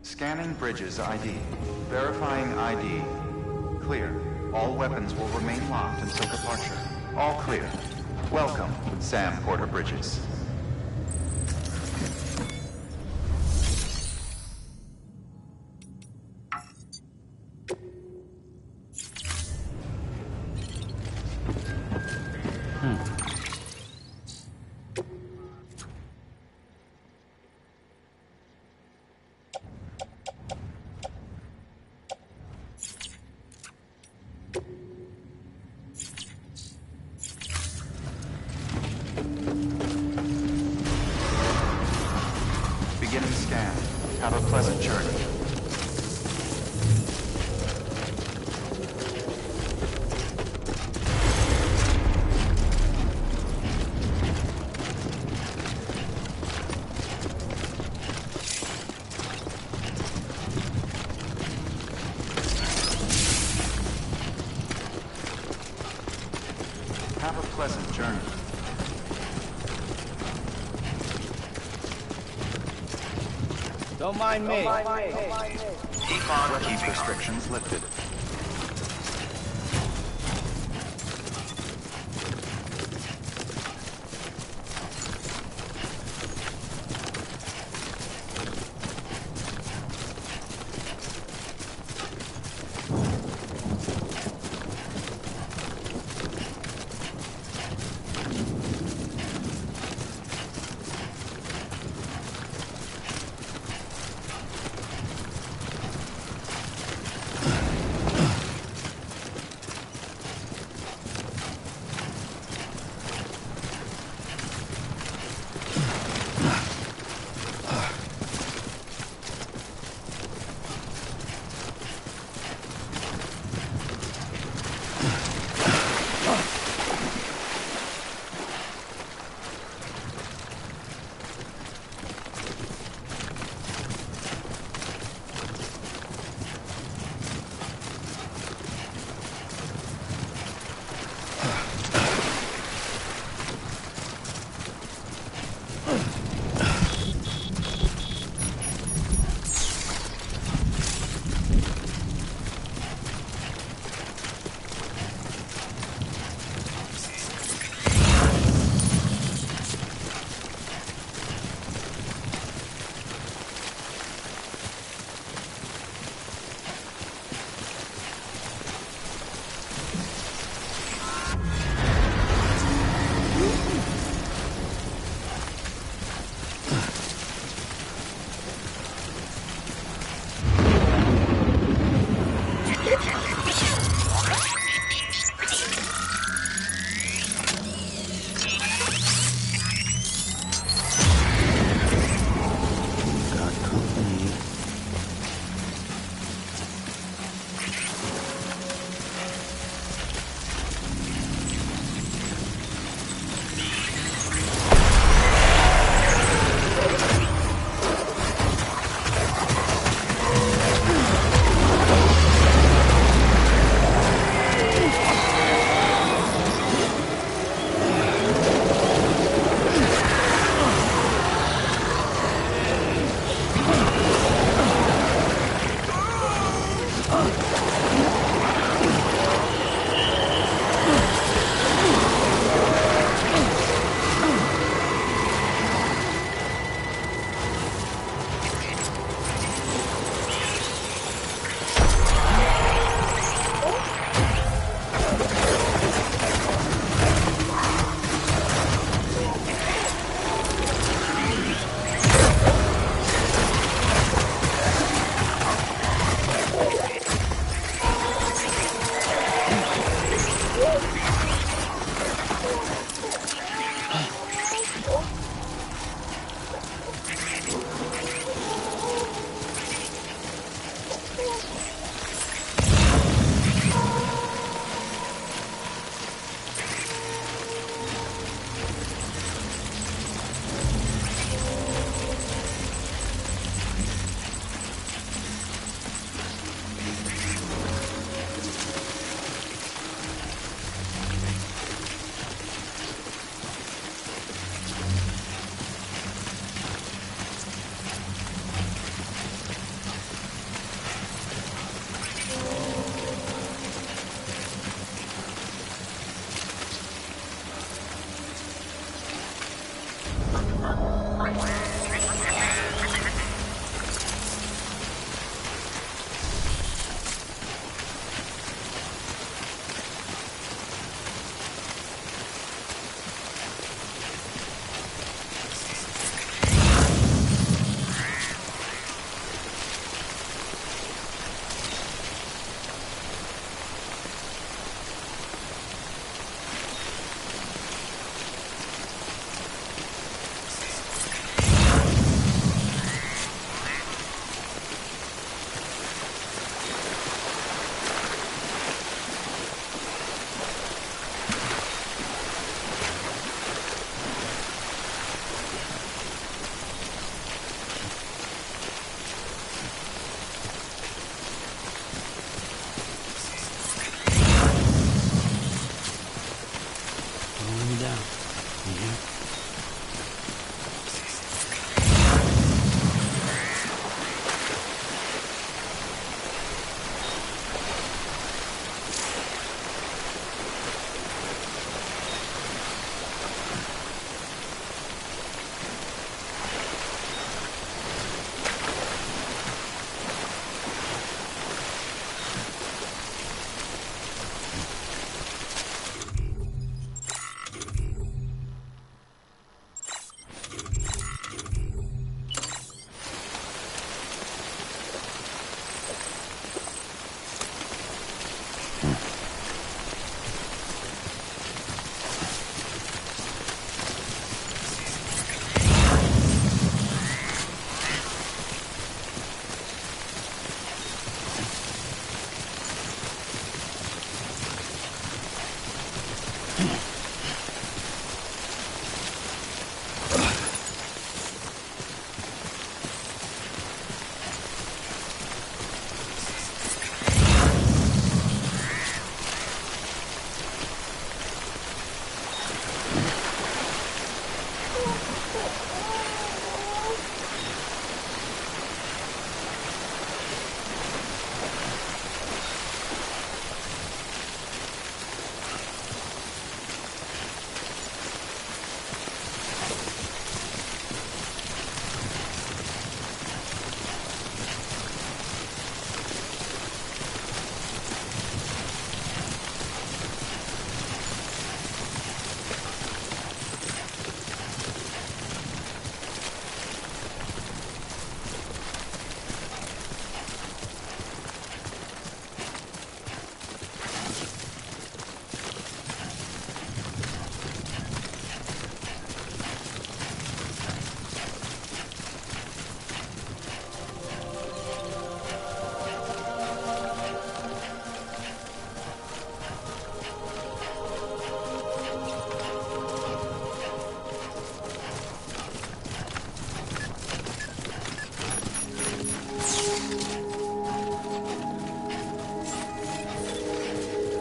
Scanning bridges ID. Verifying ID. Clear. All weapons will remain locked until departure. All clear. Welcome, Sam Porter Bridges. Beginning scan. Have a pleasant journey. Have a pleasant journey. Don't mind me. Keep on weapons restrictions lifted.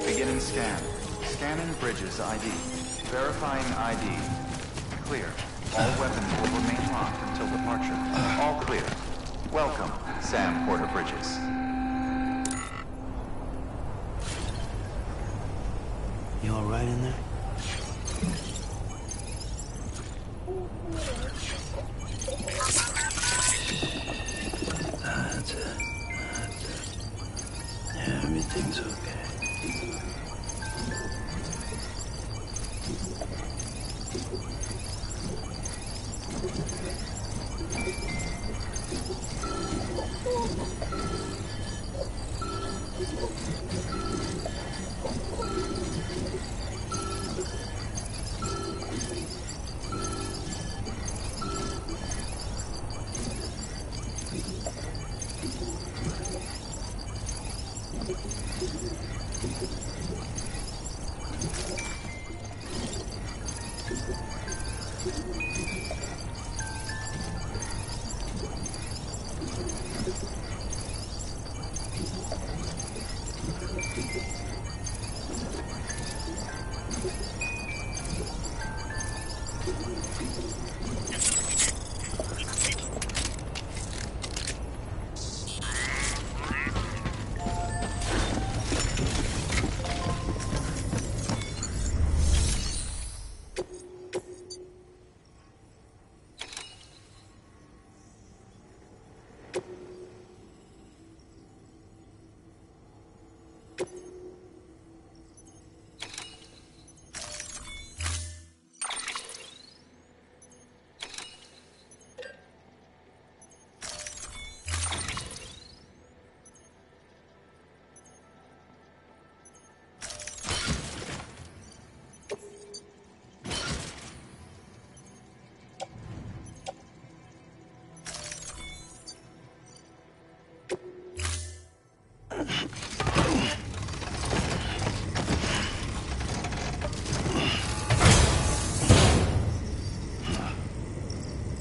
Beginning scan. Scanning bridges ID. Verifying ID. Clear. All weapons will remain locked until departure. All clear. Welcome, Sam Porter Bridges. You all right in there? That's it. That's it. Yeah, everything's okay.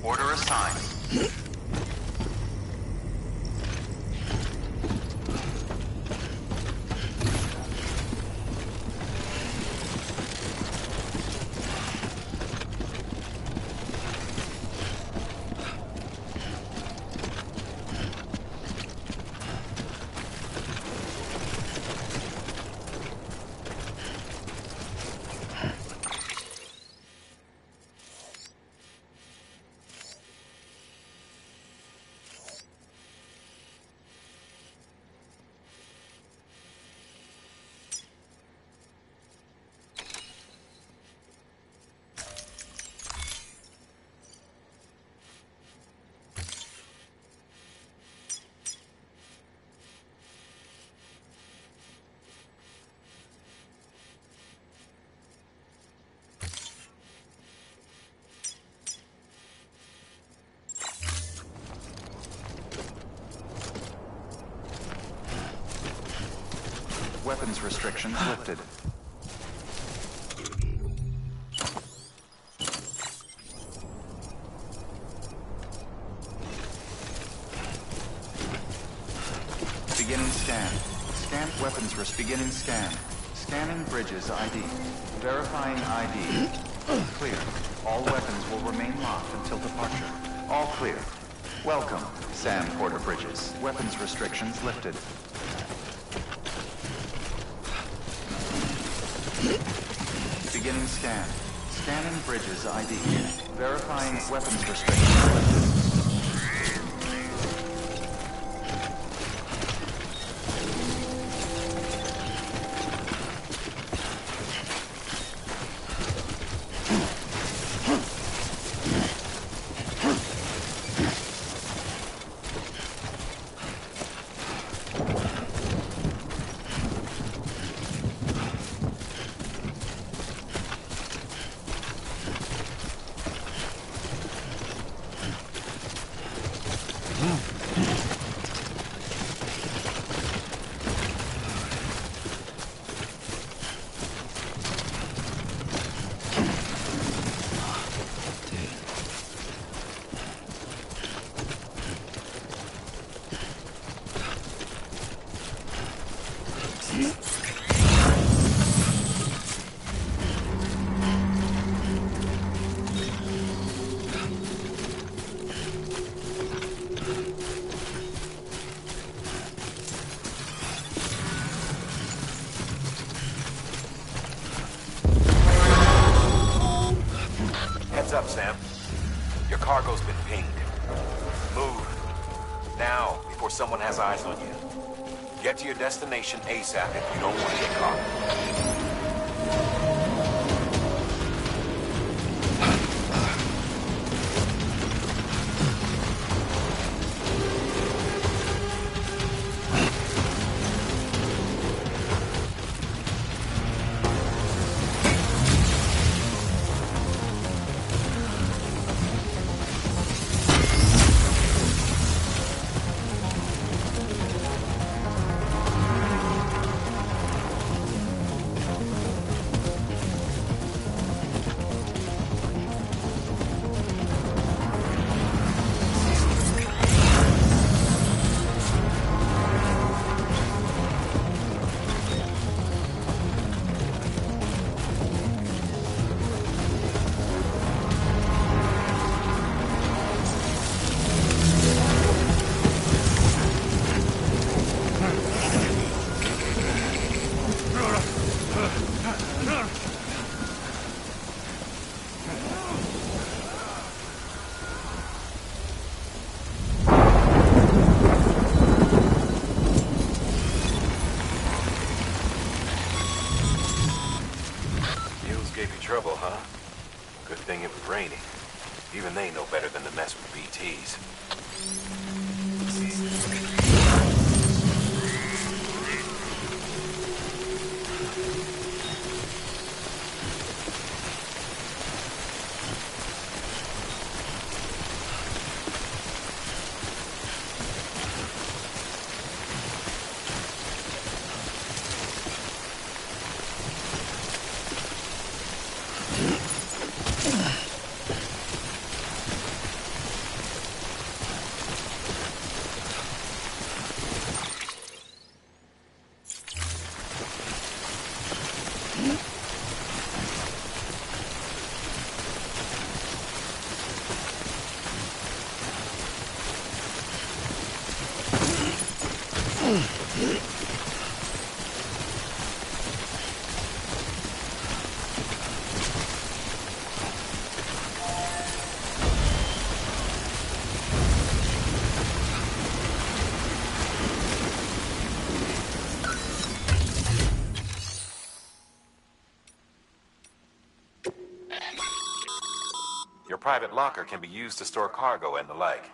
Order assigned. Weapons restrictions lifted. beginning scan. Scanning bridges ID. Verifying ID. Clear. All weapons will remain locked until departure. All clear. Welcome, Sam Porter Bridges. Weapons restrictions lifted. Beginning scan. Scanning bridges ID. Verifying weapons restrictions lifted. Heads up, Sam. Your cargo's been pinged. Move. Now, before someone has eyes on you. Get to your destination ASAP if you don't want to get caught. Gave you trouble, huh? Good thing it was raining. Even they know better than to mess with BTs. Your private locker can be used to store cargo and the like.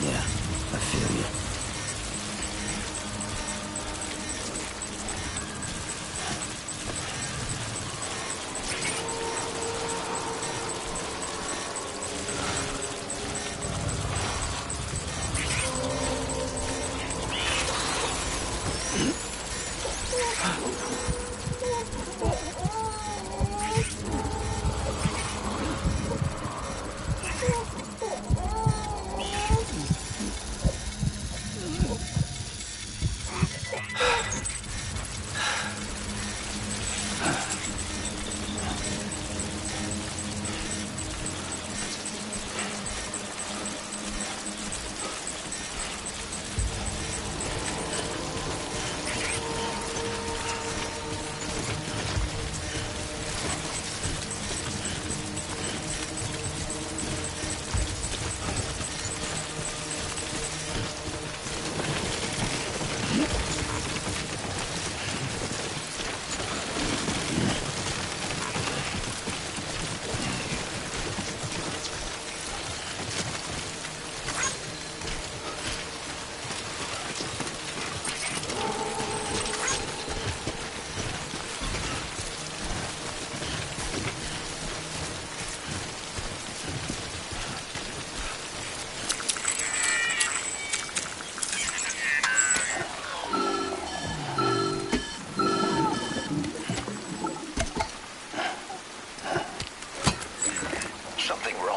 Yeah, I feel you.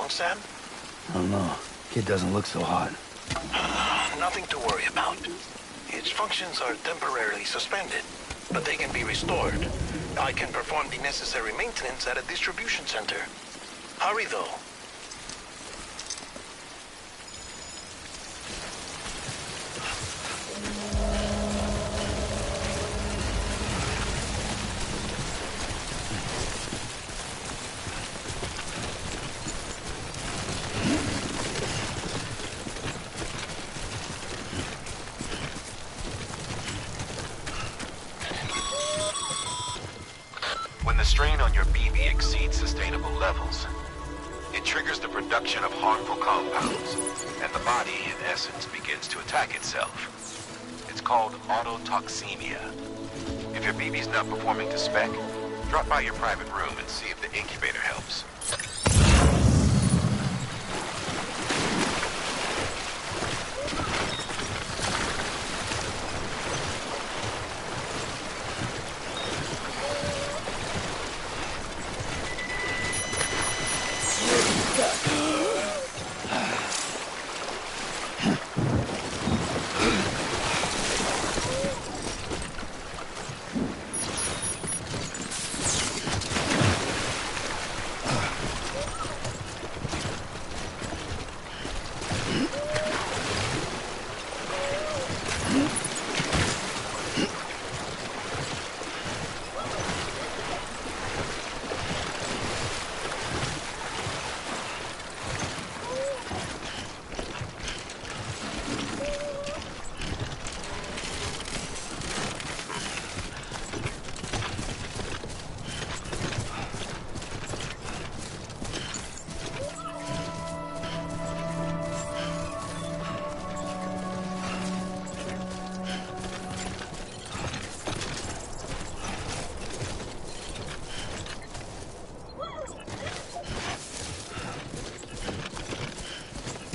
Sam? I don't know. Kid doesn't look so hot. Nothing to worry about. Its functions are temporarily suspended, but they can be restored. I can perform the necessary maintenance at a distribution center. Hurry, though. When the strain on your BB exceeds sustainable levels, it triggers the production of harmful compounds, and the body, in essence, begins to attack itself. It's called autotoxemia. If your BB's not performing to spec, drop by your private room and see if the incubator helps.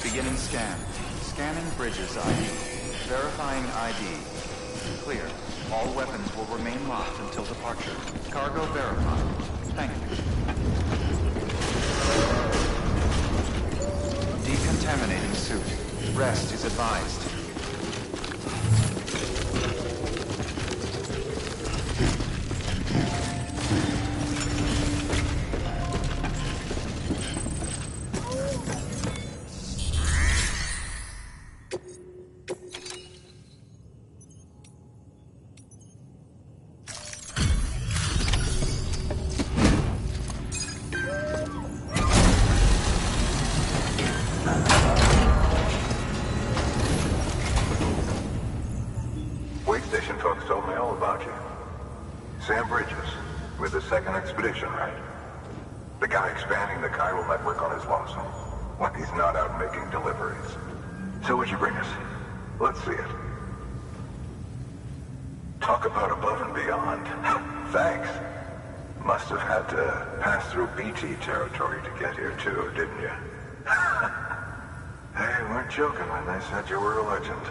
Beginning scan. Scanning bridges ID. Verifying ID. Clear. All weapons will remain locked until departure. Cargo verified. Thank you. Decontaminating suit. Rest is advised. Station folks told me all about you. Sam Bridges, with the second expedition, right? The guy expanding the chiral network on his lonesome when he's not out making deliveries. So what'd you bring us? Let's see it. Talk about above and beyond. Thanks. Must have had to pass through BT territory to get here too, didn't you? They weren't joking when they said you were a legend.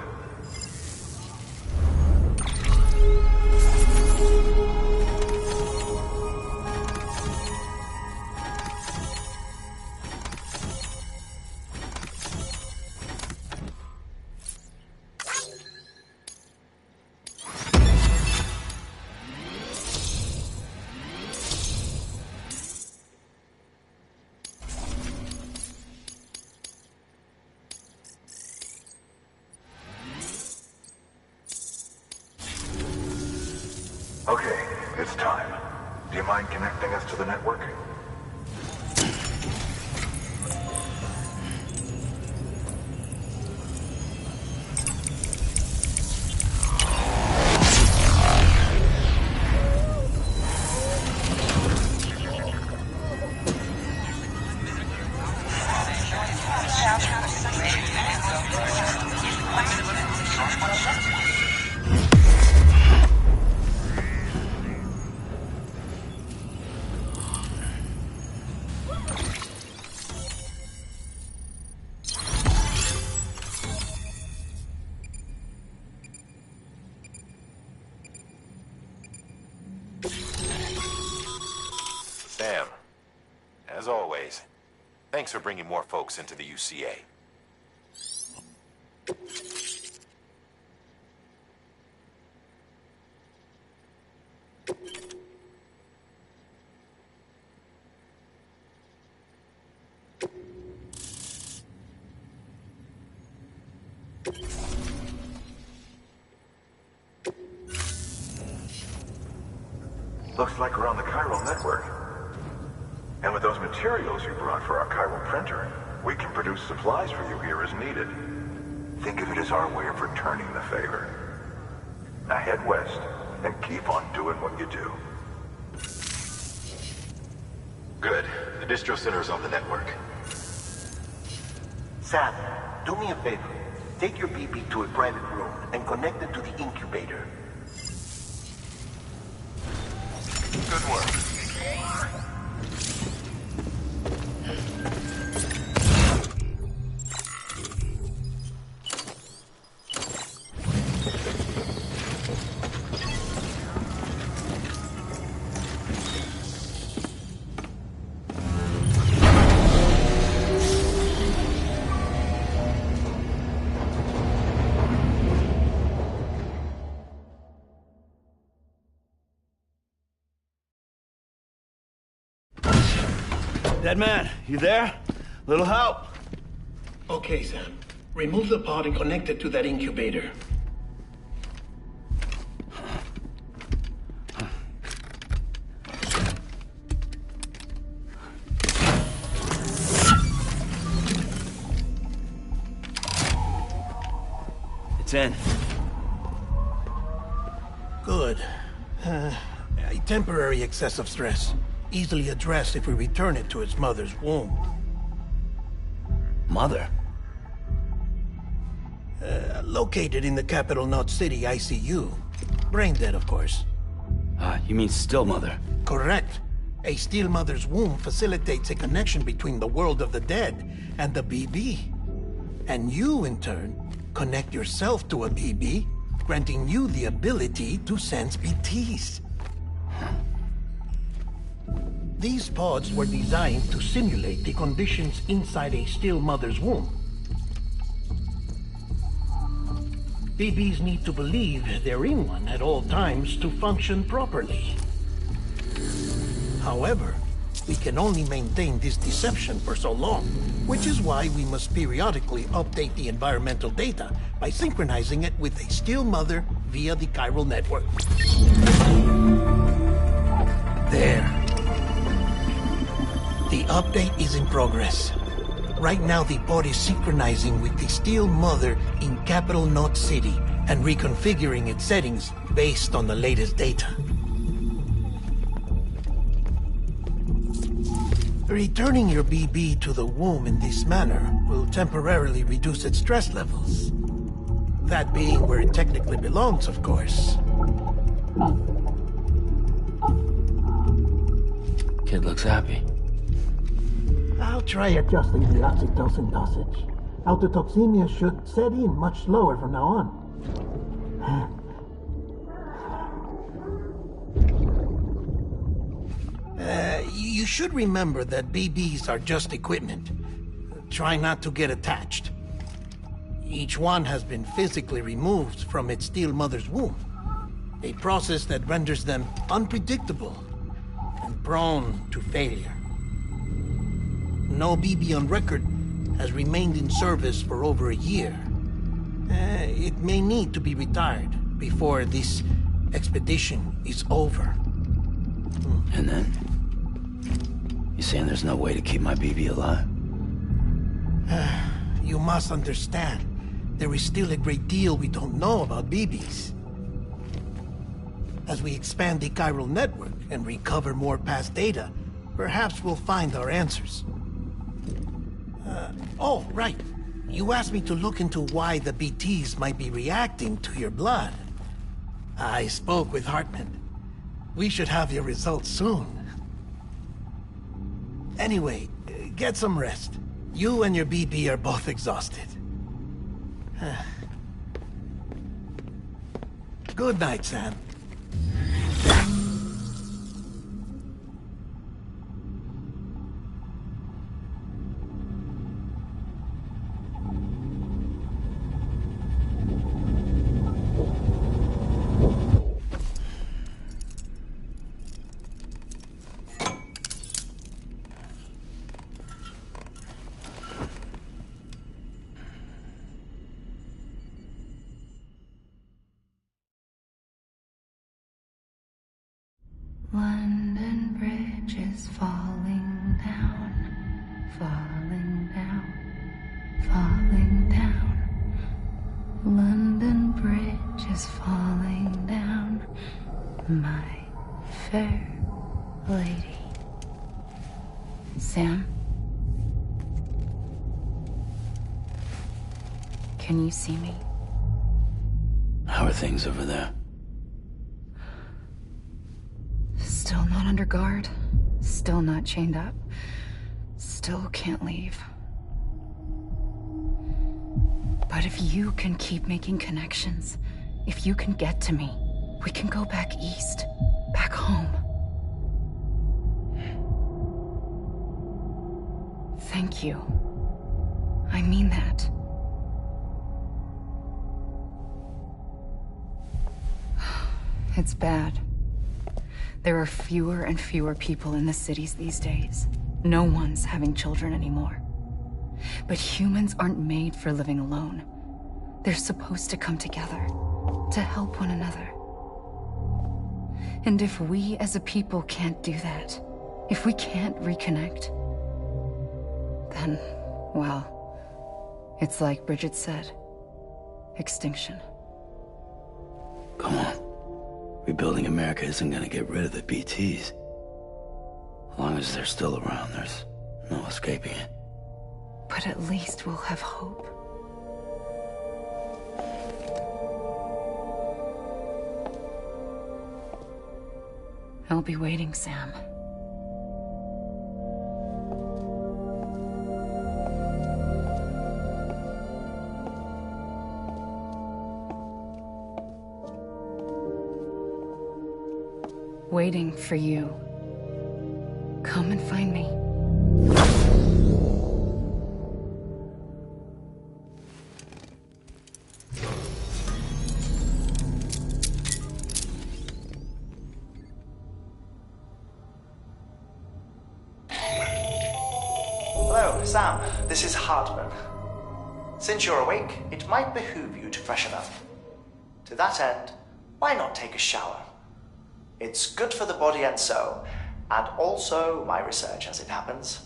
Okay, it's time. Do you mind connecting us to the network? Sam, as always, thanks for bringing more folks into the UCA. Looks like we're on the chiral network. And with those materials you brought for our chiral printer, we can produce supplies for you here as needed. Think of it as our way of returning the favor. Now head west and keep on doing what you do. Good. The distro center is on the network. Sam, do me a favor. Take your BB to a private room and connect it to the incubator. Good work. Dead man, you there? Little help? Okay, Sam. Remove the pod and connect it to that incubator. It's in. Good. A temporary excess of stress. Easily addressed if we return it to its mother's womb. Mother? Located in the capital Knot City ICU. Brain dead, of course. You mean still mother? Correct. A still mother's womb facilitates a connection between the world of the dead and the BB. And you, in turn, connect yourself to a BB, granting you the ability to sense BTs. These pods were designed to simulate the conditions inside a still mother's womb. BBs need to believe they're in one at all times to function properly. However, we can only maintain this deception for so long, which is why we must periodically update the environmental data by synchronizing it with a still mother via the chiral network. There. The update is in progress. Right now, the pod is synchronizing with the still mother in capital Knot City and reconfiguring its settings based on the latest data. Returning your BB to the womb in this manner will temporarily reduce its stress levels. That being where it technically belongs, of course. Kid looks happy. I'll try adjusting the oxytocin dosage. Autotoxemia should set in much slower from now on. You should remember that BBs are just equipment. Try not to get attached. Each one has been physically removed from its steel mother's womb. A process that renders them unpredictable and prone to failure. No BB on record has remained in service for over a year. It may need to be retired before this expedition is over. And then? You saying there's no way to keep my BB alive? You must understand, there is still a great deal we don't know about BBs. As we expand the chiral network and recover more past data, perhaps we'll find our answers. Oh, right. You asked me to look into why the BTs might be reacting to your blood. I spoke with Hartman. We should have your results soon. Anyway, get some rest. You and your BB are both exhausted. Good night, Sam. London Bridge is falling down, falling down, falling down. London Bridge is falling down, my fair lady. Sam? Can you see me? How are things over there? Still not under guard, still not chained up, still can't leave. But if you can keep making connections, if you can get to me, we can go back east, back home. Thank you. I mean that. It's bad. There are fewer and fewer people in the cities these days. No one's having children anymore. But humans aren't made for living alone. They're supposed to come together, to help one another. And if we as a people can't do that, if we can't reconnect, then, well, it's like Bridget said, extinction. Come on. Rebuilding America isn't gonna get rid of the BTs. As long as they're still around, there's no escaping it. But at least we'll have hope. I'll be waiting, Sam. Waiting for you. Come and find me. Hello, Sam. This is Hartman. Since you're awake, it might behoove you to freshen up. To that end, why not take a shower? It's good for the body and soul, and also my research as it happens.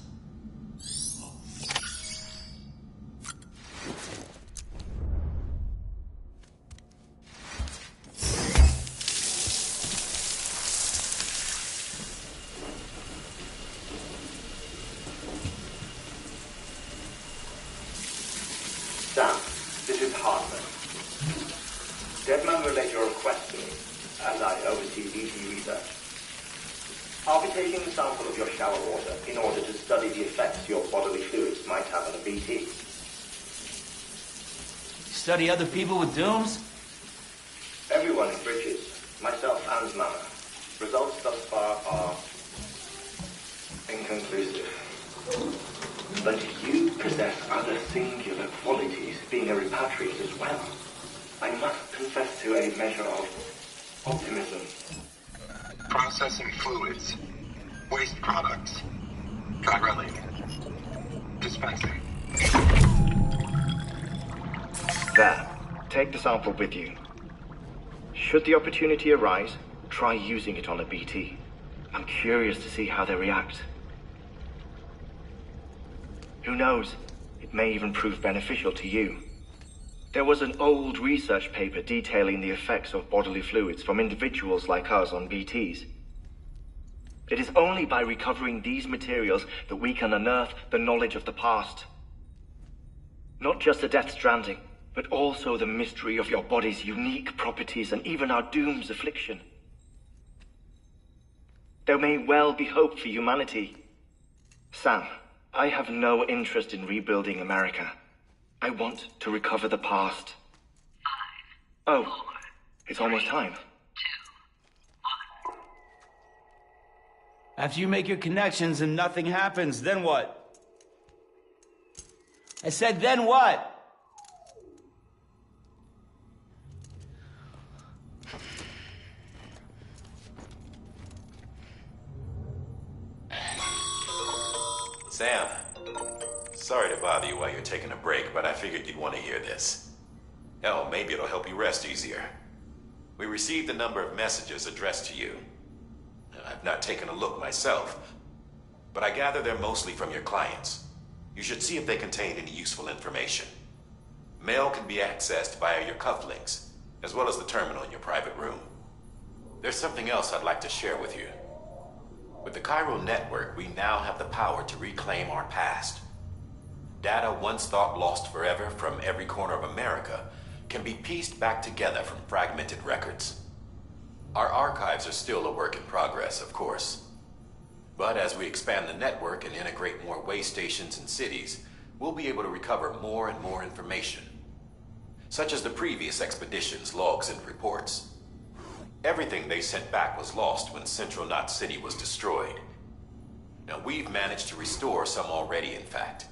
Deadman relayed your request to me, and I oversee BT research. I'll be taking a sample of your shower water in order to study the effects your bodily fluids might have on a BT. Study other people with dooms? Everyone in Bridges, myself and Mama. Results thus far are inconclusive. But you possess other singular qualities, being a repatriate as well. I must confess to a measure of optimism. Processing fluids. Waste products. Chirelling. Dispensing. There. Take the sample with you. Should the opportunity arise, try using it on a BT. I'm curious to see how they react. Who knows? It may even prove beneficial to you. There was an old research paper detailing the effects of bodily fluids from individuals like us on BTs. It is only by recovering these materials that we can unearth the knowledge of the past. Not just the Death Stranding, but also the mystery of your body's unique properties and even our doom's affliction. There may well be hope for humanity. Sam, I have no interest in rebuilding America. I want to recover the past. 5, 4, oh, it's almost time. 2, 1. After you make your connections and nothing happens, then what? I said, then what? Sam, sorry to bother you while you're taking a break, but I figured you'd want to hear this. Hell, maybe it'll help you rest easier. We received a number of messages addressed to you. I've not taken a look myself, but I gather they're mostly from your clients. You should see if they contain any useful information. Mail can be accessed via your cufflinks, as well as the terminal in your private room. There's something else I'd like to share with you. With the Chiral Network, we now have the power to reclaim our past. Data once thought lost forever from every corner of America can be pieced back together from fragmented records. Our archives are still a work in progress, of course. But as we expand the network and integrate more way stations and cities, we'll be able to recover more and more information, such as the previous expedition's logs and reports. Everything they sent back was lost when Central Knot City was destroyed. Now, we've managed to restore some already, in fact.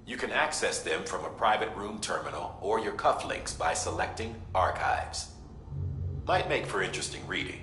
You can access them from a private room terminal or your cufflinks by selecting Archives. Might make for interesting reading.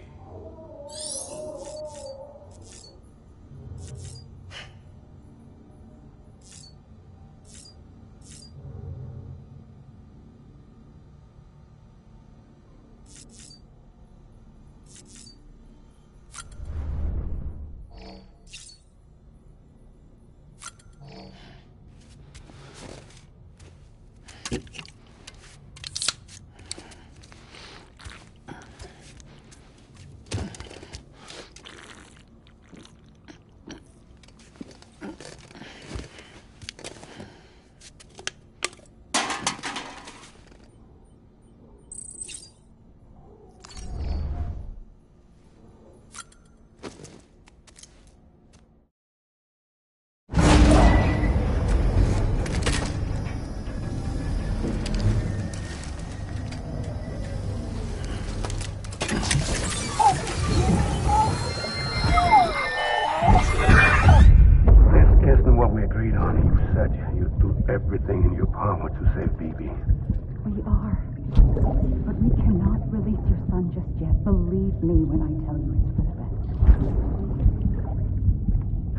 Everything in your power to save BB. We are. But we cannot release your son just yet. Believe me when I tell you it's for the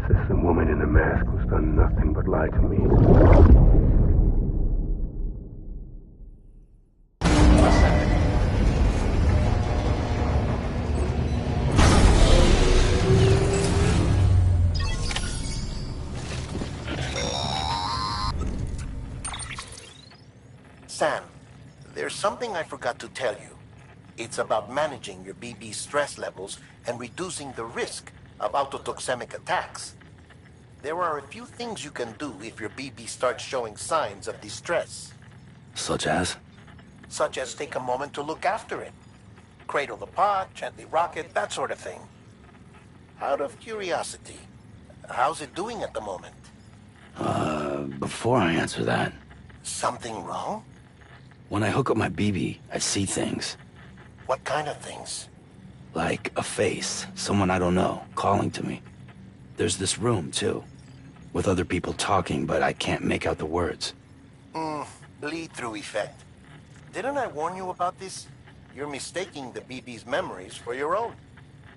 best. Says the woman in the mask who's done nothing but lie to me. Sam, there's something I forgot to tell you. It's about managing your BB stress levels and reducing the risk of autotoxemic attacks. There are a few things you can do if your BB starts showing signs of distress. Such as? such as take a moment to look after it. Cradle the pod, gently rock it, that sort of thing. Out of curiosity, how's it doing at the moment? Before I answer that... Something wrong? When I hook up my BB, I see things. What kind of things? Like a face, someone I don't know, calling to me. There's this room, too, with other people talking, but I can't make out the words. Bleed-through effect. Didn't I warn you about this? You're mistaking the BB's memories for your own.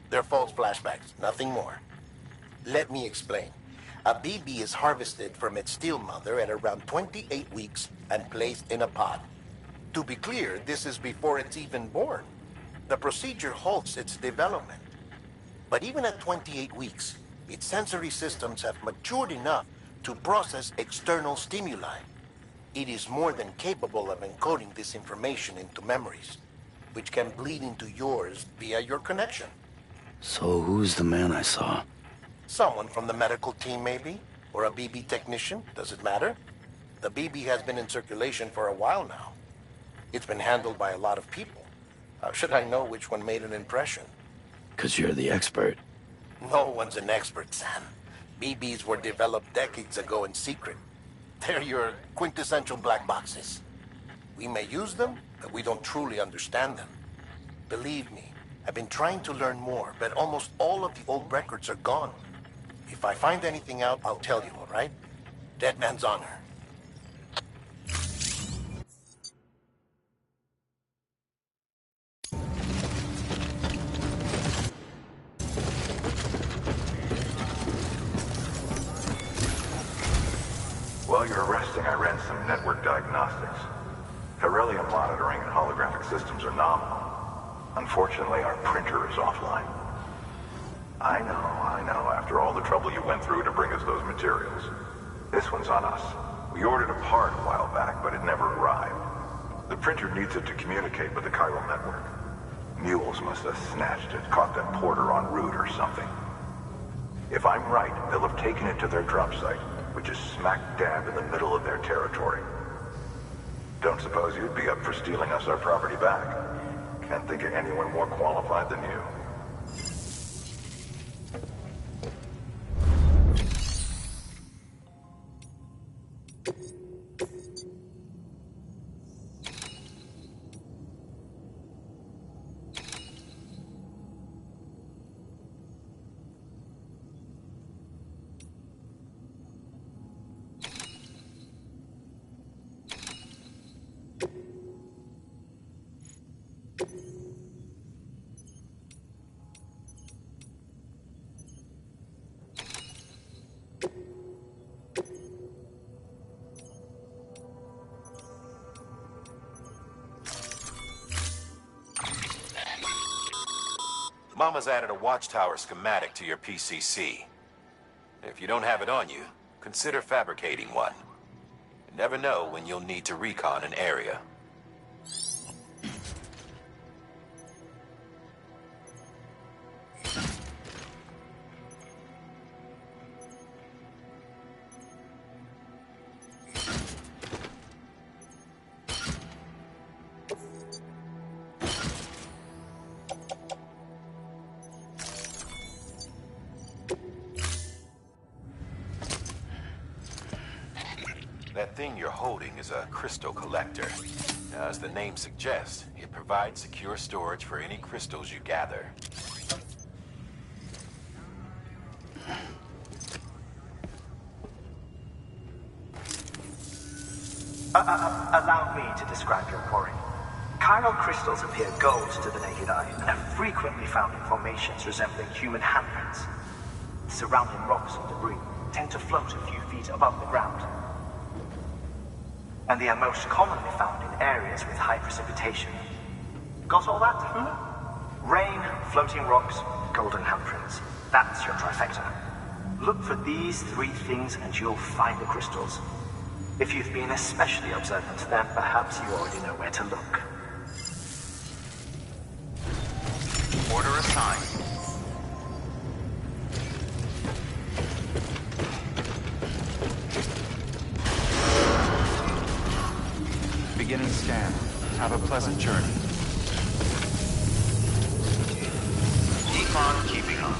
They're false flashbacks, nothing more. Let me explain. A BB is harvested from its steel mother at around 28 weeks and placed in a pod. To be clear, this is before it's even born. The procedure halts its development. But even at 28 weeks, its sensory systems have matured enough to process external stimuli. It is more than capable of encoding this information into memories, which can bleed into yours via your connection. So who's the man I saw? Someone from the medical team, maybe? Or a BB technician? Does it matter? The BB has been in circulation for a while now. It's been handled by a lot of people. How should I know which one made an impression? 'Cause you're the expert. No one's an expert, Sam. BBs were developed decades ago in secret. They're your quintessential black boxes. We may use them, but we don't truly understand them. Believe me, I've been trying to learn more, but almost all of the old records are gone. If I find anything out, I'll tell you, all right? Dead man's honor. While you're resting, I ran some network diagnostics. Beryllium monitoring and holographic systems are nominal. Unfortunately, our printer is offline. I know, after all the trouble you went through to bring us those materials. This one's on us. We ordered a part a while back, but it never arrived. The printer needs it to communicate with the chiral network. Mules must have snatched it, caught that porter en route or something. If I'm right, they'll have taken it to their drop site, which is smack dab in the middle of their territory. Don't suppose you'd be up for stealing us our property back? Can't think of anyone more qualified than you. Mama's added a watchtower schematic to your PCC. If you don't have it on you, consider fabricating one. You never know when you'll need to recon an area. That thing you're holding is a crystal collector. Now, as the name suggests, it provides secure storage for any crystals you gather. Allow me to describe your quarry. Chiral crystals appear gold to the naked eye and are frequently found in formations resembling human handprints. Surrounding rocks and debris tend to float a few feet above the ground. And they are most commonly found in areas with high precipitation. Got all that? Rain, floating rocks, golden handprints. That's your trifecta. Look for these three things and you'll find the crystals. If you've been especially observant, then perhaps you already know where to look. Order assigned. Beginning scan. Have a pleasant journey. Keep on keeping on.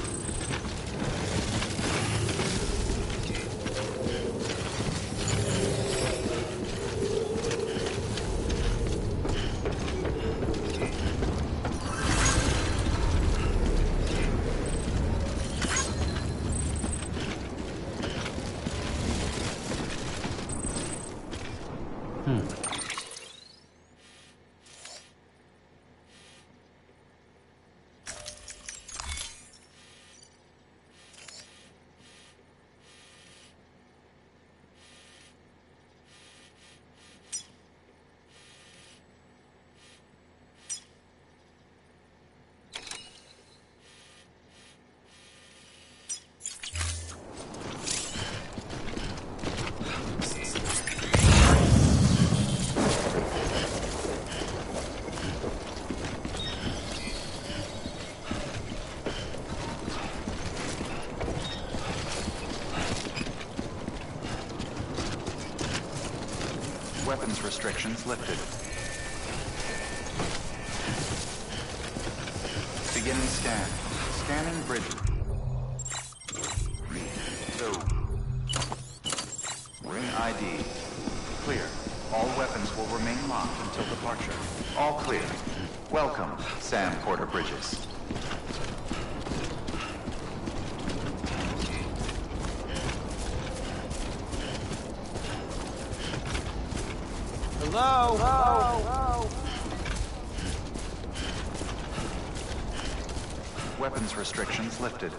Weapons restrictions lifted. Beginning scan. Scanning bridge. So, ring ID. Clear. All weapons will remain locked until departure. All clear. Welcome, Sam Porter Bridges. Hello? Hello? Weapons restrictions lifted.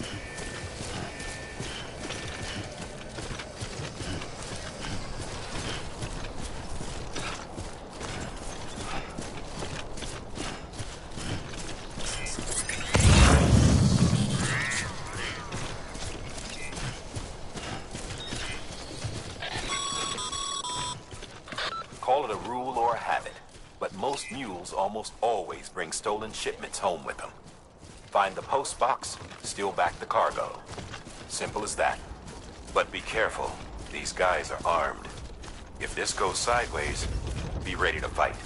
Call it a rule or a habit, but most mules almost always bring stolen shipments home with them. Find the post box, steal back the cargo. Simple as that. But be careful. These guys are armed. If this goes sideways, be ready to fight.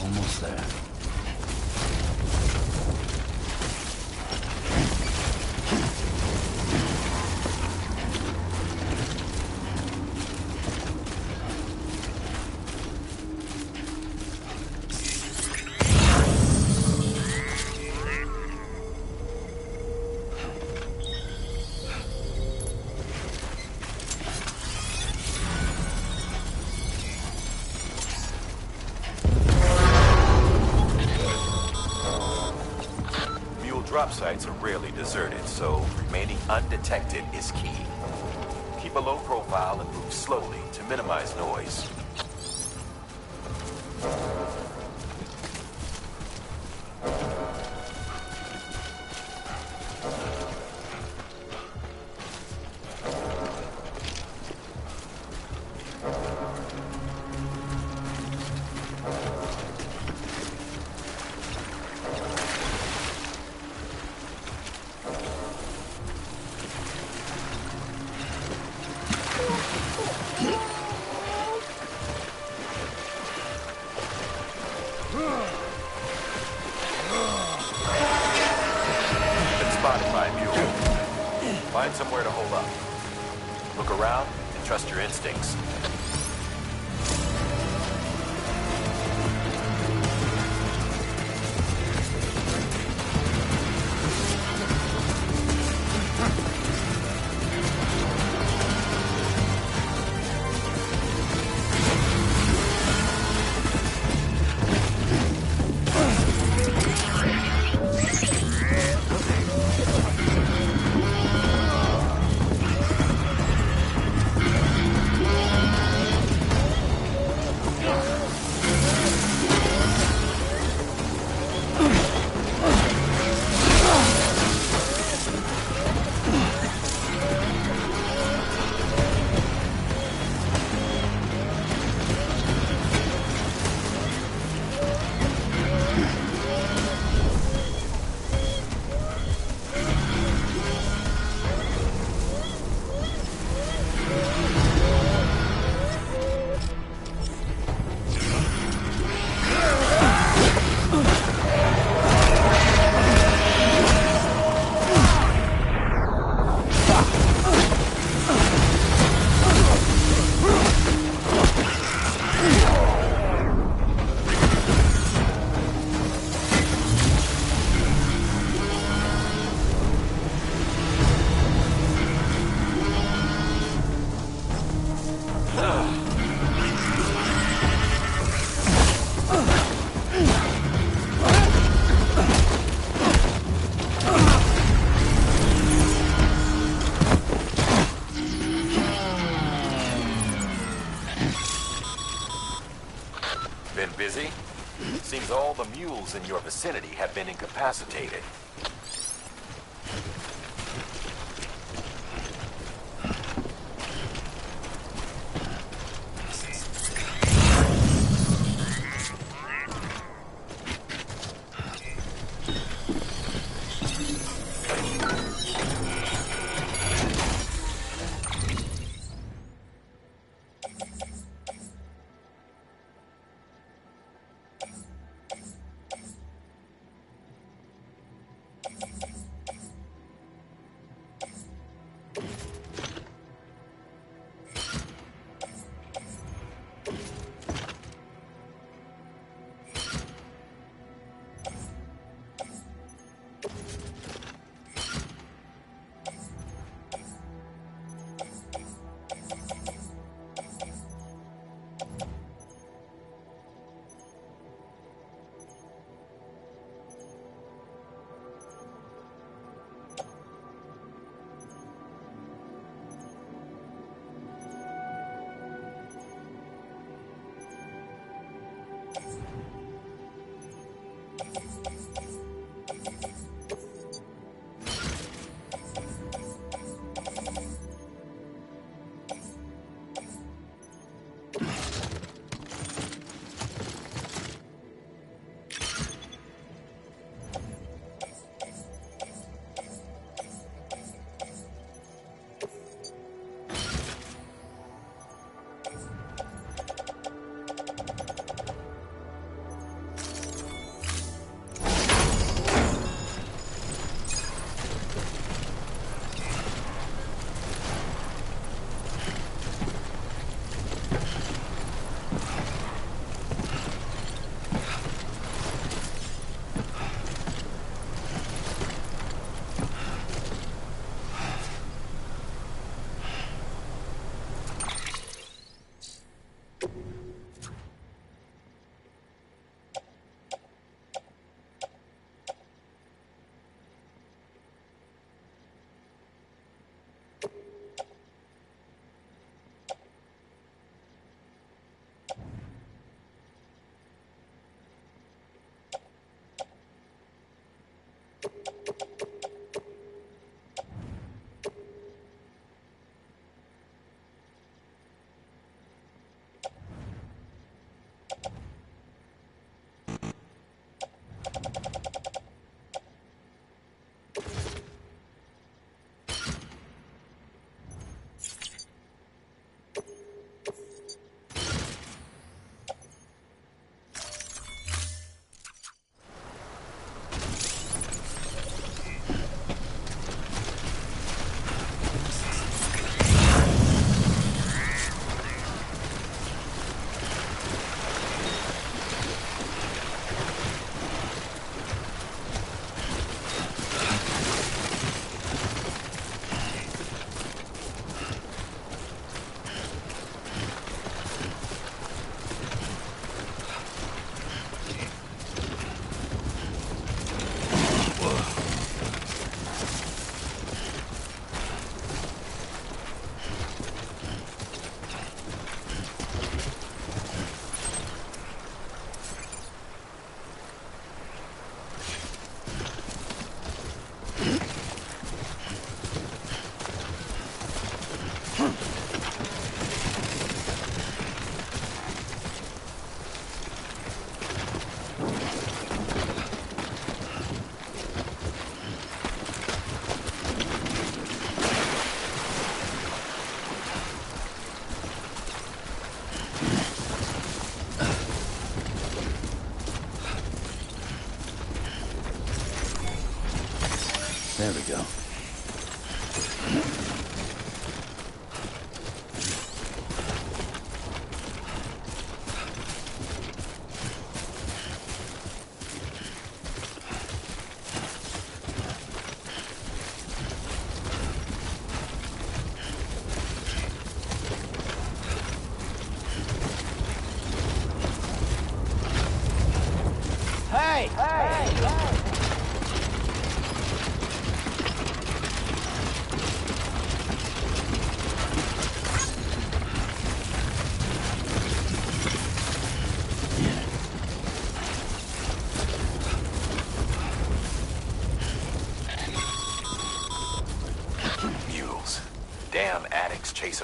Almost there. Drop sites are rarely deserted, so remaining undetected is key. Keep a low profile and move slowly to minimize noise. around and trust your instincts. Been busy? Seems all the mules in your vicinity have been incapacitated.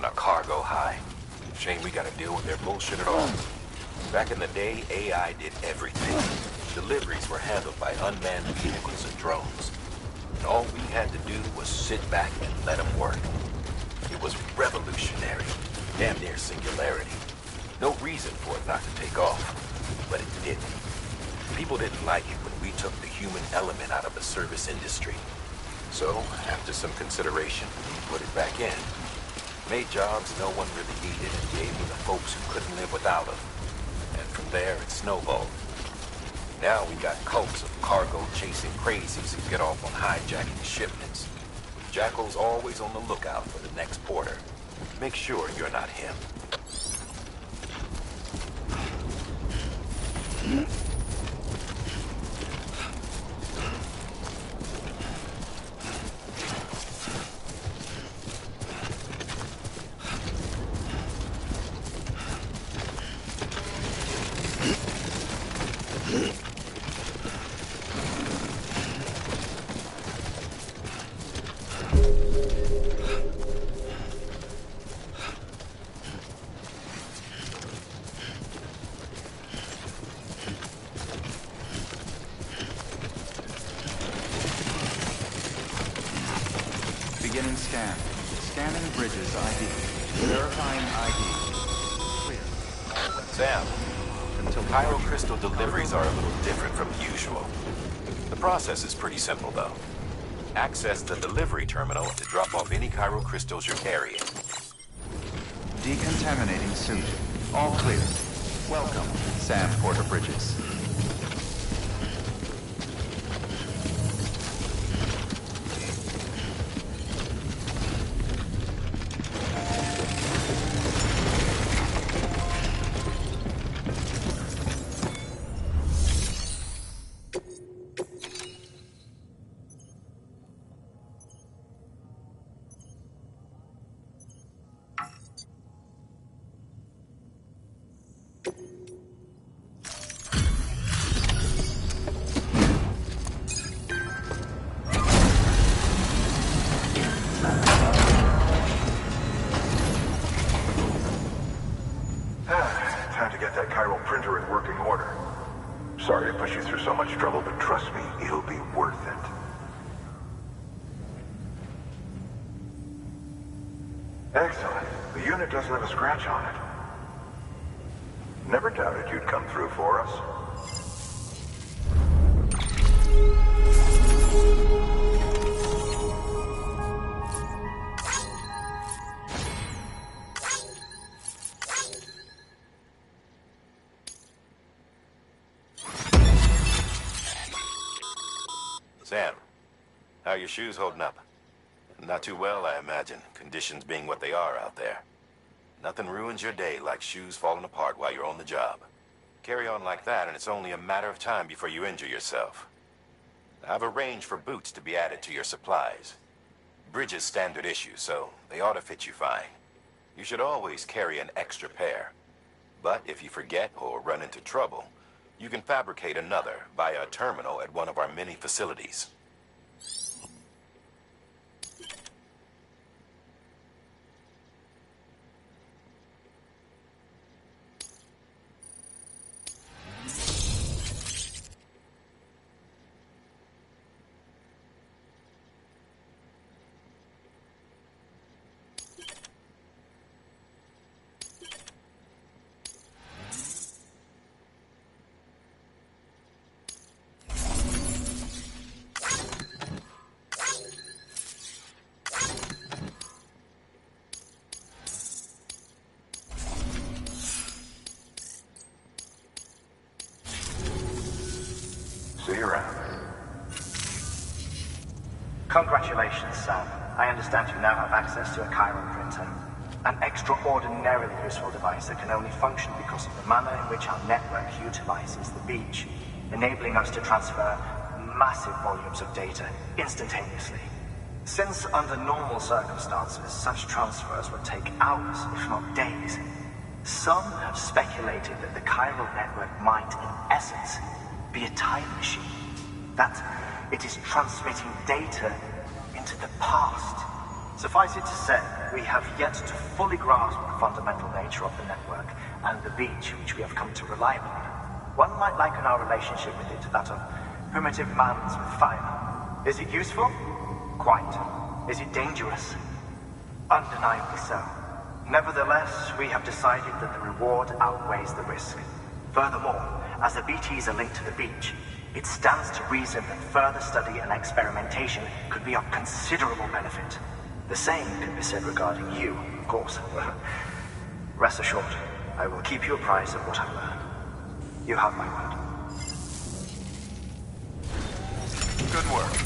keeping our cargo high. Shame we gotta deal with their bullshit at all. Back in the day, AI did everything. Deliveries were handled by unmanned vehicles and drones. And all we had to do was sit back and let them work. It was revolutionary, damn near singularity. No reason for it not to take off, but it didn't. People didn't like it when we took the human element out of the service industry. So, after some consideration, we put it back in. Made jobs no one really needed and gave to the folks who couldn't live without them. And from there, it snowballed. Now we got cults of cargo-chasing crazies who get off on hijacking shipments. Jackal's always on the lookout for the next porter. Make sure you're not him. Beginning scan. Scanning bridges ID. Verifying ID. Clear. Sam, Cairo crystal deliveries are a little different from usual. The process is pretty simple, though. Access the delivery terminal to drop off any Cairo crystals you're carrying. Decontaminating suit. All clear. Welcome, Sam Porter Bridges. Time to get that chiral printer in working order. Sorry to push you through so much trouble, but trust me, it'll be worth it. Excellent. The unit doesn't have a scratch on it. Never doubted you'd come through for us. Sam, how are your shoes holding up? Not too well, I imagine, conditions being what they are out there. Nothing ruins your day like shoes falling apart while you're on the job. Carry on like that, and it's only a matter of time before you injure yourself. I've arranged for boots to be added to your supplies. Bridges standard issue, so they ought to fit you fine. You should always carry an extra pair. But if you forget or run into trouble, you can fabricate another via a terminal at one of our many facilities. See you around. Congratulations, Sam. I understand you now have access to a chiral printer. An extraordinarily useful device that can only function because of the manner in which our network utilizes the beach, enabling us to transfer massive volumes of data instantaneously. Since under normal circumstances, such transfers would take hours, if not days, some have speculated that the chiral network might, in essence, be a time machine. That it is transmitting data into the past. Suffice it to say, we have yet to fully grasp the fundamental nature of the network and the beach which we have come to rely upon. One might liken our relationship with it to that of primitive mans with fire. Is it useful? Quite. Is it dangerous? Undeniably so. Nevertheless, we have decided that the reward outweighs the risk. Furthermore, as the BTs are linked to the beach, it stands to reason that further study and experimentation could be of considerable benefit. The same can be said regarding you, of course. Rest assured, I will keep you apprised of what I learn. You have my word. Good work.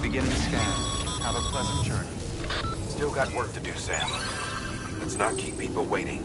Beginning scan. Have a pleasant journey. Still got work to do, Sam. Let's not keep people waiting.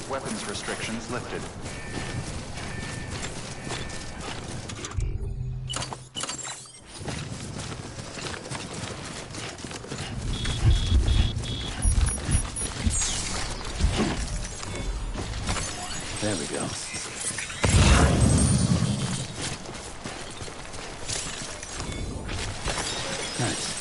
Weapons restrictions lifted. There we go. Nice.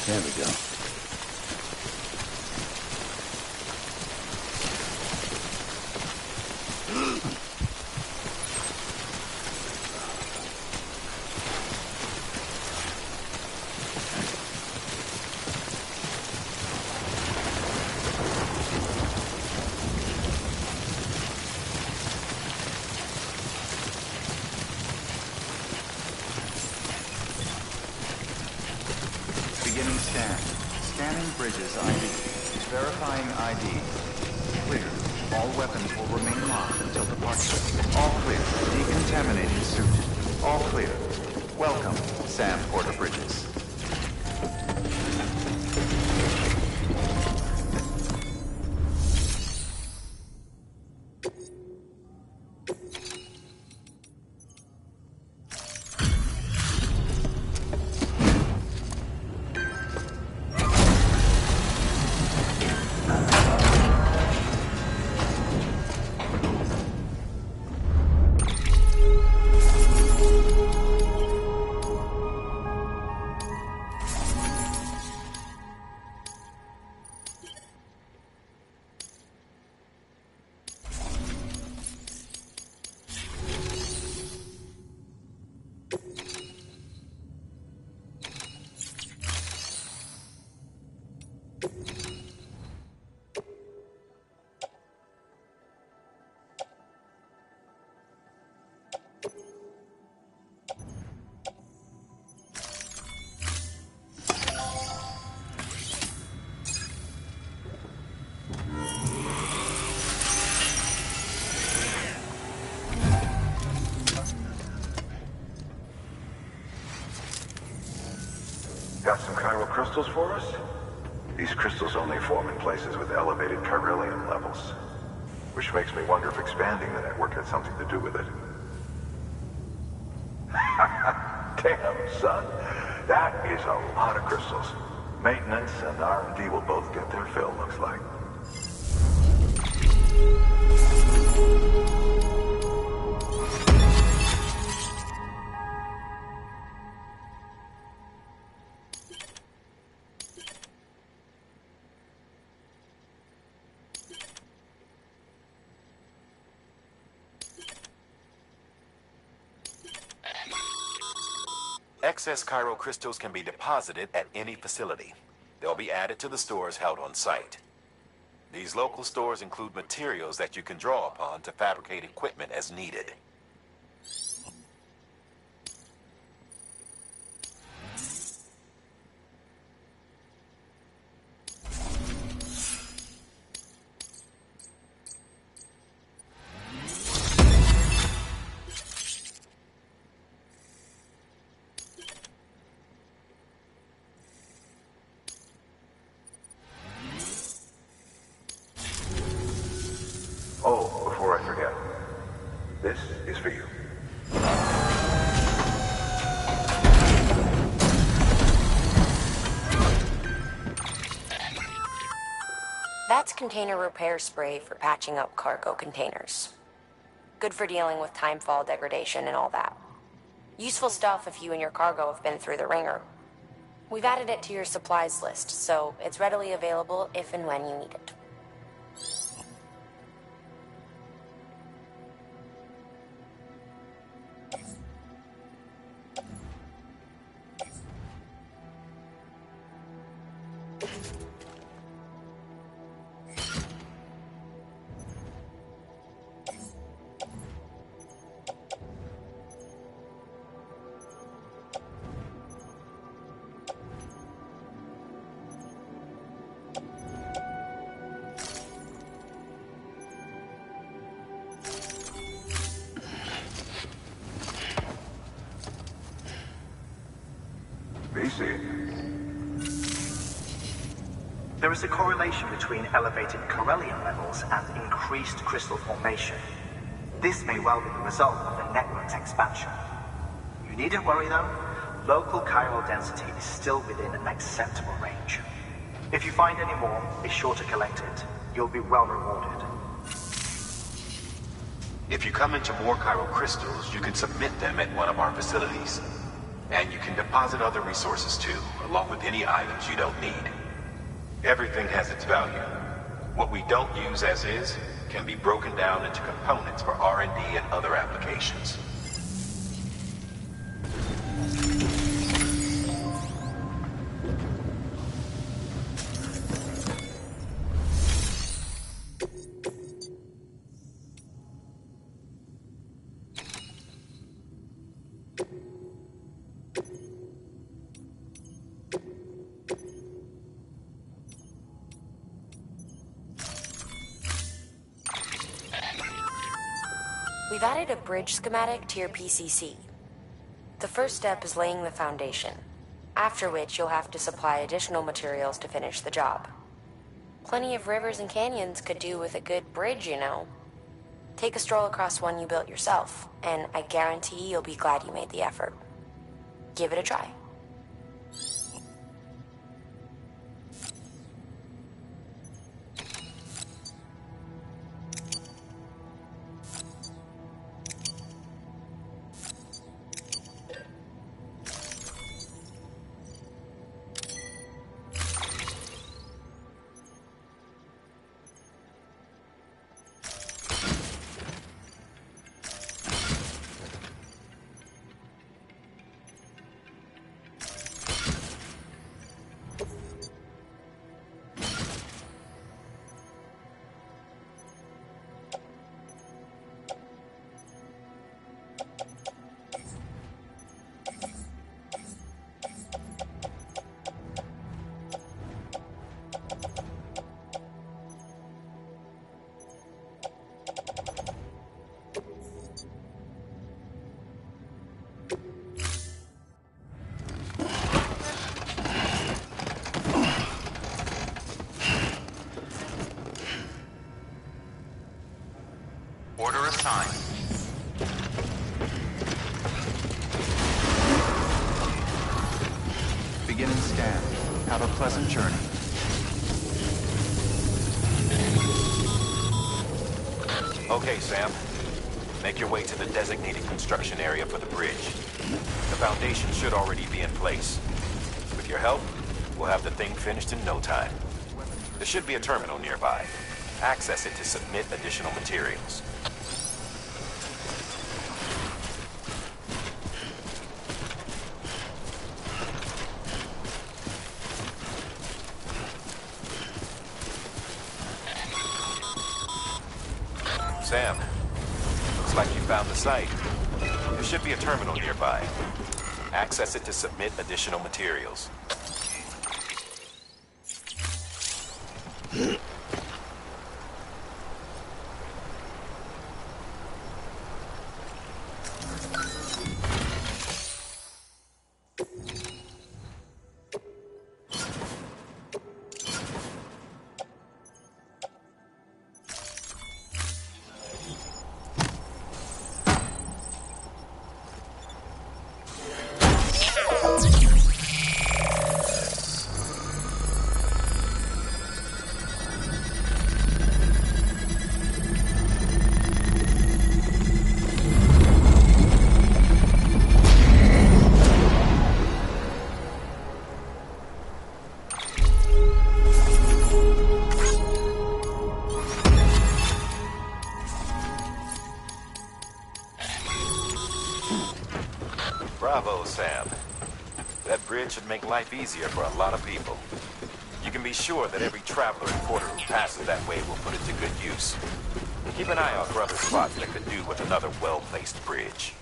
There we go. Beginning scan. Scanning bridges ID. Verifying ID. Clear. All weapons will remain locked until departure. All clear. Decontaminating suit. All clear. Welcome, Sam Porter Bridges. Got some chiral crystals for us? These crystals only form in places with elevated chiralium levels. Which makes me wonder if expanding the network had something to do with it. Damn, son. That is a lot of crystals. Maintenance and R&D will both get their fill, looks like. Excess chiral crystals can be deposited at any facility. They'll be added to the stores held on site. These local stores include materials that you can draw upon to fabricate equipment as needed. Oh, before I forget, this is for you. That's container repair spray for patching up cargo containers. Good for dealing with timefall degradation and all that. Useful stuff if you and your cargo have been through the ringer. We've added it to your supplies list, so it's readily available if and when you need it. There is a correlation between elevated chiralium levels and increased crystal formation. This may well be the result of the network's expansion. You needn't worry though. Local chiral density is still within an acceptable range. If you find any more, be sure to collect it. You'll be well rewarded. If you come into more chiral crystals, you can submit them at one of our facilities. And you can deposit other resources too, along with any items you don't need. Everything has its value. What we don't use as is can be broken down into components for R&D and other applications. We've added a bridge schematic to your PCC. The first step is laying the foundation, after which you'll have to supply additional materials to finish the job. Plenty of rivers and canyons could do with a good bridge, you know. Take a stroll across one you built yourself, and I guarantee you'll be glad you made the effort. Give it a try. Order assigned. Beginning scan. Have a pleasant journey. Okay, Sam. Make your way to the designated construction area for the bridge. The foundation should already be in place. With your help, we'll have the thing finished in no time. There should be a terminal nearby. Access it to submit additional materials. Sam, looks like you found the site. There should be a terminal nearby. Access it to submit additional materials. Bravo, Sam. That bridge should make life easier for a lot of people. You can be sure that every traveler and porter who passes that way will put it to good use. Keep an eye out for other spots that could do with another well-placed bridge.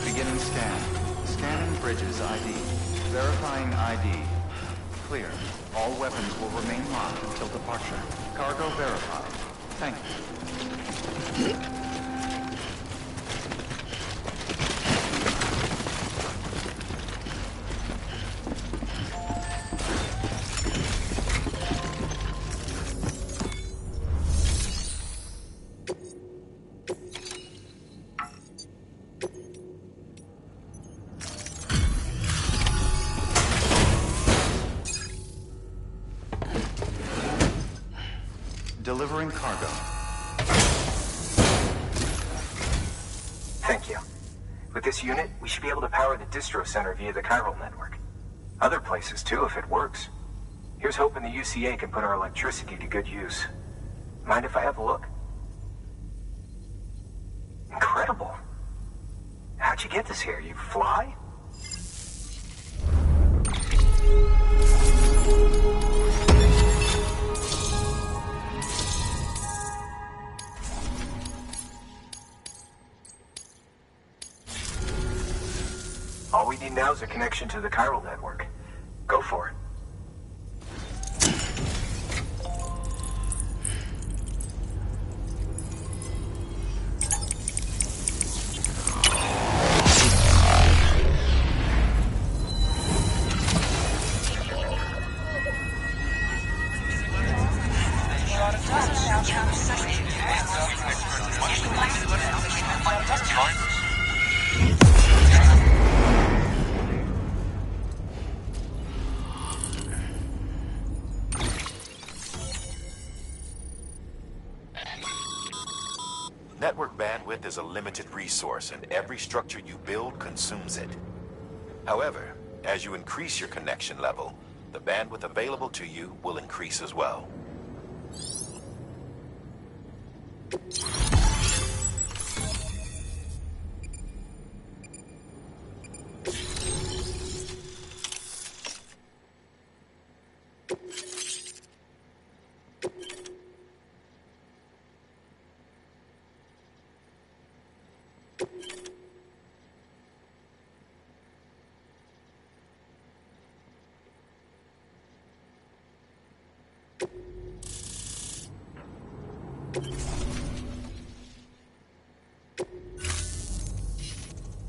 Beginning scan. Scanning bridges ID. Verifying ID. Clear. All weapons will remain locked until departure. Cargo verified. Thank you. Delivering cargo. Thank you. With this unit, we should be able to power the distro center via the chiral network. Other places too, if it works. Here's hoping the UCA can put our electricity to good use. Mind if I have a look? Incredible. How'd you get this here? You fly? All we need now is a connection to the chiral network. Go for it. Network bandwidth is a limited resource, and every structure you build consumes it. However, as you increase your connection level, the bandwidth available to you will increase as well.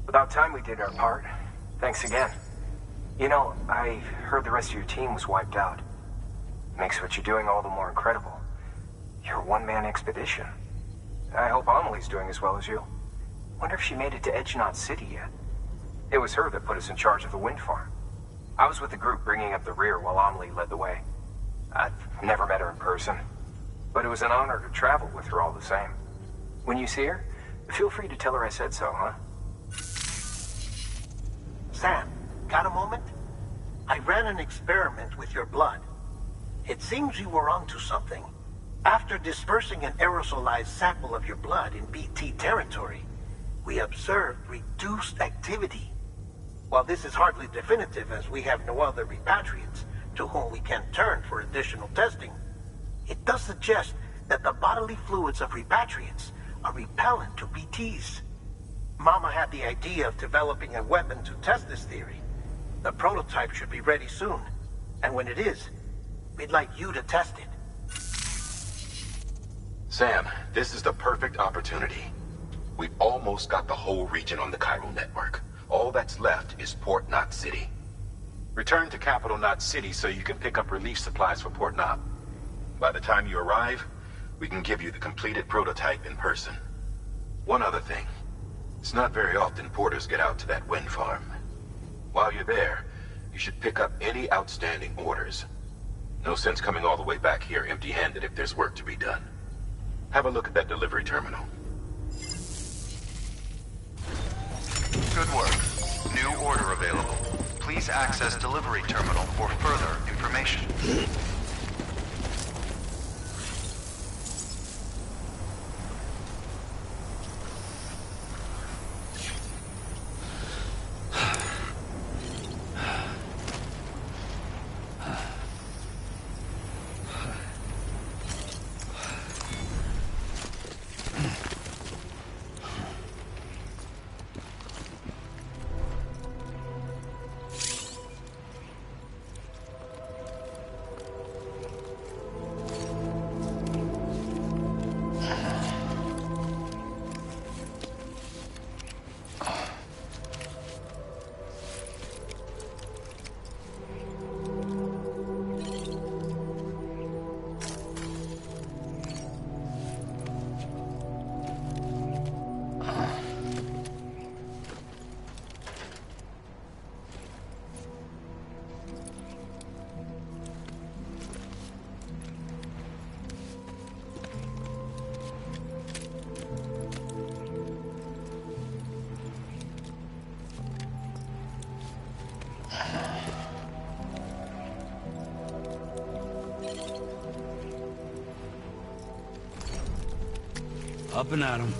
About time we did our part. Thanks again. You know, I heard the rest of your team was wiped out. Makes what you're doing all the more incredible. You're a one-man expedition. I hope Amelie's doing as well as you. Wonder if she made it to Edgenot City yet. It was her that put us in charge of the wind farm. I was with the group bringing up the rear while Amelie led the way. I've never met her in person, but it was an honor to travel with her all the same. When you see her, feel free to tell her I said so, huh? Sam, got a moment? I ran an experiment with your blood. It seems you were onto something. After dispersing an aerosolized sample of your blood in BT territory, we observed reduced activity. While this is hardly definitive as we have no other repatriates to whom we can turn for additional testing, it does suggest that the bodily fluids of repatriates are repellent to BTs. Mama had the idea of developing a weapon to test this theory. The prototype should be ready soon, and when it is, we'd like you to test it. Sam, this is the perfect opportunity. We've almost got the whole region on the chiral network. All that's left is Port Knot City. Return to Capital Knot City so you can pick up relief supplies for Port Knot. By the time you arrive, we can give you the completed prototype in person. One other thing. It's not very often porters get out to that wind farm. While you're there, you should pick up any outstanding orders. No sense coming all the way back here empty-handed if there's work to be done. Have a look at that delivery terminal. Good work. New order available. Please access delivery terminal for further information. Up and at 'em.